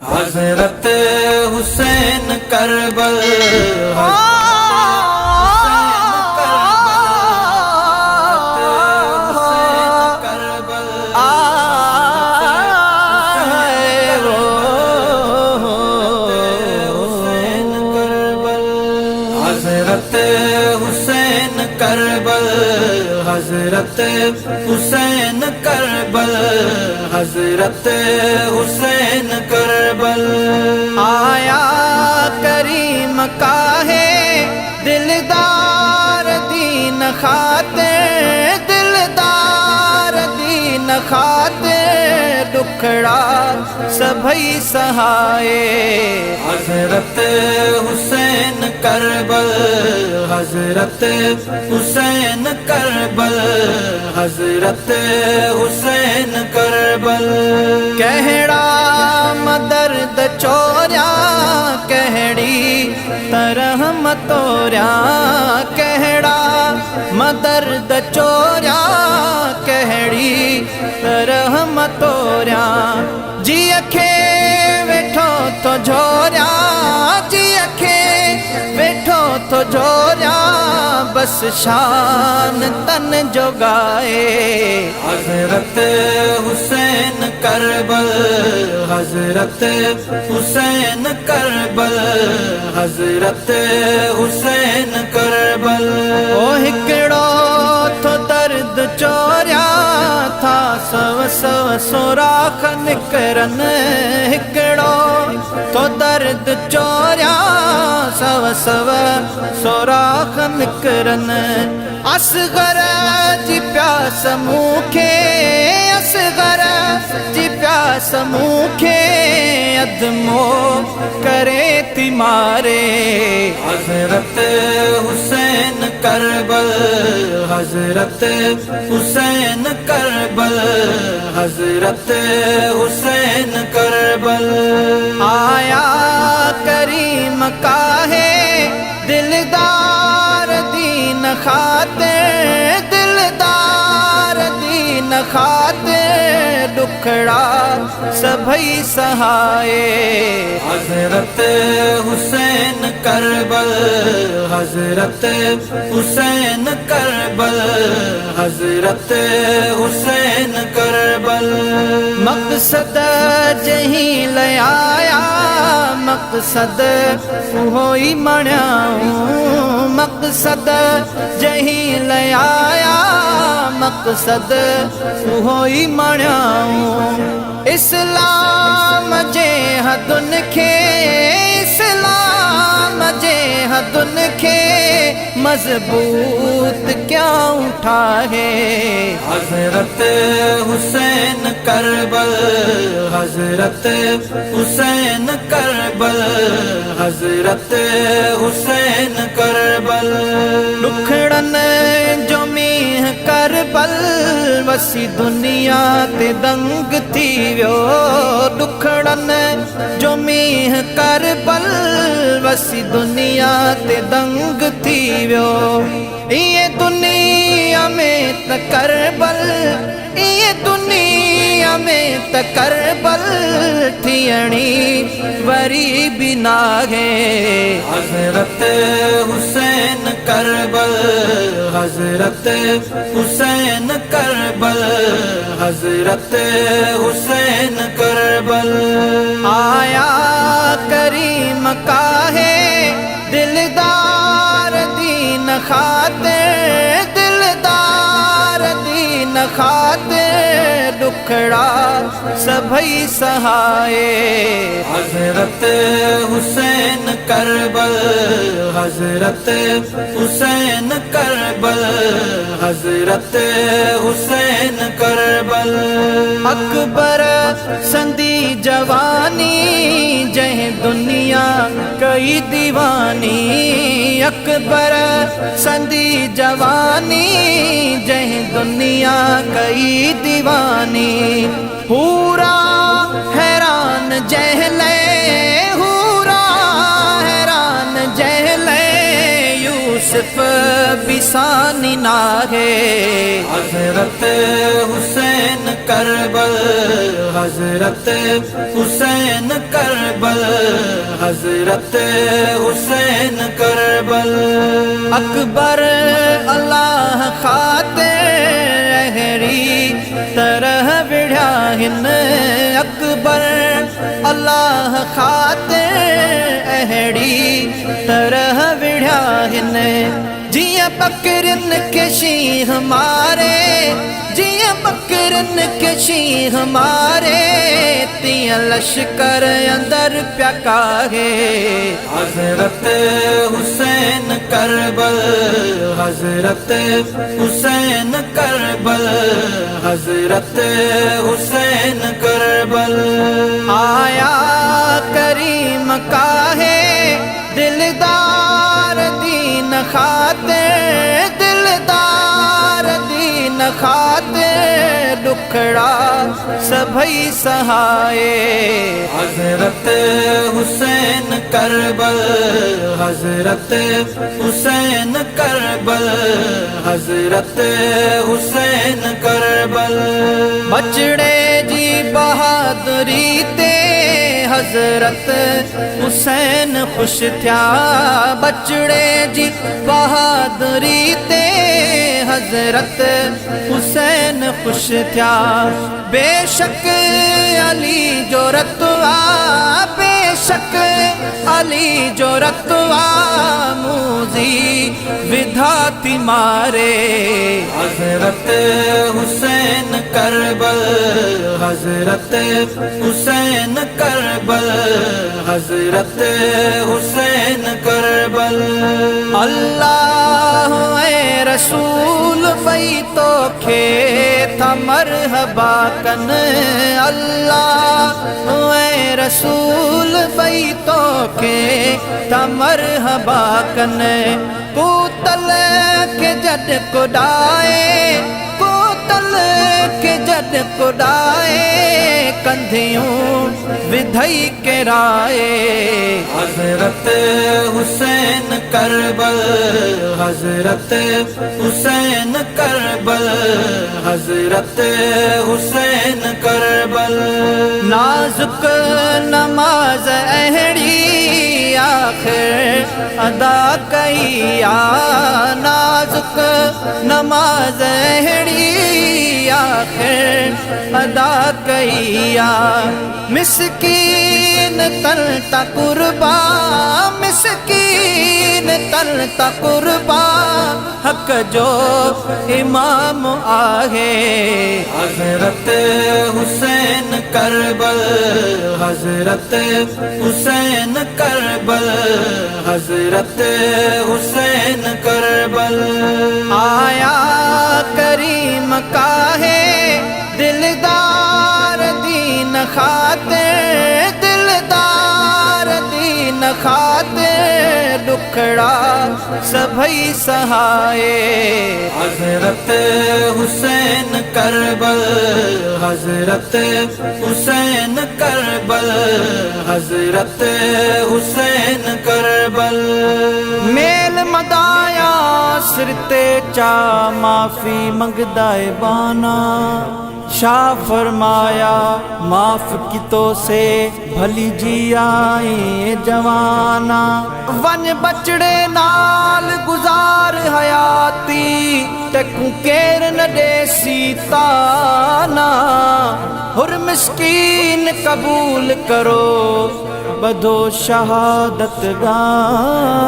हजरत हुसैन करबल हजरत हुसैन करबल हजरत हुसैन करबल हजरत हुसैन करबल आया करीम का है दिलदार दीन खातिर दिलदार दीन खातिर दुखड़ा सभई सहाये। हजरत हुसैन करबल हजरत हुसैन करबल हजरत हुसैन करबल कहड़ा मदर्द चोर्या कहड़ी तरह मतोर्या कहड़ा मदर्द चोर्या कहड़ी तरह मतोर्या जी अखे वेठो तो झोर्या जी अखे वेठो तो झोर्या बस शान तन जोगाए। हजरत हुसैन करबल हजरत हुसैन करबल हजरत हुसैन करबल ओ हिकड़ो तो दर्द चोर्या था सव सव सोराख निकरन हिकड़ो तो दर्द चोर्या सव सव सोराख निकरन असगर जी प्यास मूखे असगर जी प्यास मूखे अदमो करे ती मारे। हजरत हुसैन करबल हजरत हुसैन करबल हजरत हुसैन करबल आया करीम का है दिलदार दीन खातिर दिलदार दीन खातिर दुखड़ा सभई सहाये। हजरत हुसैन करबल हजरत हुसैन करबल हजरत हुसैन करबल मकसद जही लयाया मकसद होई मण्याऊं मकसद जही लयाया मकसद होई मण्याऊं इस्लाम जे हदुन खे इस्लाम जे हदुन खे मजबूत क्या उठाए। हजरत हुसैन करबल हजरत हुसैन करबल हजरत हुसैन करबल दुखड़न जो मीह करबल वसी दुनिया ते दंग थी वियो दुखड़न जो मीह करबल वसी दुनिया ते दंग थी वियो ये दुनिया में त करबल ये दुनिया में त करबल थियणी वरी बिना है। हजरत हुसैन करबल हजरत हुसैन करबल हजरत हुसैन करबल आया करीम का है दिलदार दीन खातिर दिलदार दीन खातिर दुखड़ा सभई सहाये। हजरत हुसैन करबल हजरत हुसैन करबल हजरत हुसैन करबल अकबर संदी जवानी जह दुनिया कई दीवानी अकबर संदी जवानी जह दुनिया कई दीवानी पूरा हैरान जहले पूरा हैरान जहले यूसुफ सिर्फ बिसानी ना है। हजरत हुसैन करबल, हजरत हुसैन करबल, हजरत हुसैन करबल। अकबर अल्लाह खातिर अहरी तरह विढ़ा हिन, अकबर अल्लाह खातिर अहड़ी तरह विढ़ा हिन। जिया बकरन के शीह मारे, जिया बकरन के शीह मारे, तिया लश्कर अंदर प्या काहे। हजरत हुसैन करबल, हजरत हुसैन करबल, हजरत हुसैन करबल। आया करीम काहे दिलदार दीन खातिर, दिलदार दीन खातिर दुखड़ा सभई सहाये। हजरत हुसैन करबल, हजरत हुसैन करबल, हजरत हुसैन करबल। बचड़े जी बहादुरी ते हजरत हुसैन खुश थिया, बचड़े जी बहादुरी ते हजरत हुसैन खुश थिया। बेशक अली जो रतवा, बेशक अली जो रतवा, मूजी विधाती मारे। हजरत हुसैन करबल, हजरत हुसैन करबल, हजरत हुसैन करबल। अल्लाह ए रसूल बई तो खे था मरहबा कन, अल्लाह ए रसूल बई तो खे था मरहबा कन। कोतल के जड कुडाए, कोतल के जड कुडाए, कंधियों विधई के राए। हजरत हुसैन करबल, हजरत हुसैन करबल, हजरत हुसैन करबल। नाजुक नमाज अहड़ी आखिर अदा कईया, नाजुक नमाज अहड़ी आखिर अदा कईया। मिस्कीन तल ता कुर्बा, मिस्कीन तल ता कुर्बा, हक जो इमाम आहे। हजरत हुसैन करबल, हजरत हुसैन करबल, हजरत हुसैन करबल। आया करीम काहे दिलदार दीन खातिर, दिलदार दीन खातिर दुखड़ा सभई सहाये। हजरत हुसैन करबल, हजरत हुसैन करबल, हजरत हुसैन करबल। मेल मदाया सिरते चा माफी मंगदाए बाना, शाह फरमाया माफ की तो से भली जी आई जवाना। वन बचड़े नाल गुजार हयाती, तकू केर न दे सीताना। हुर मिस्कीन कबूल करो बधो शहादत गाना।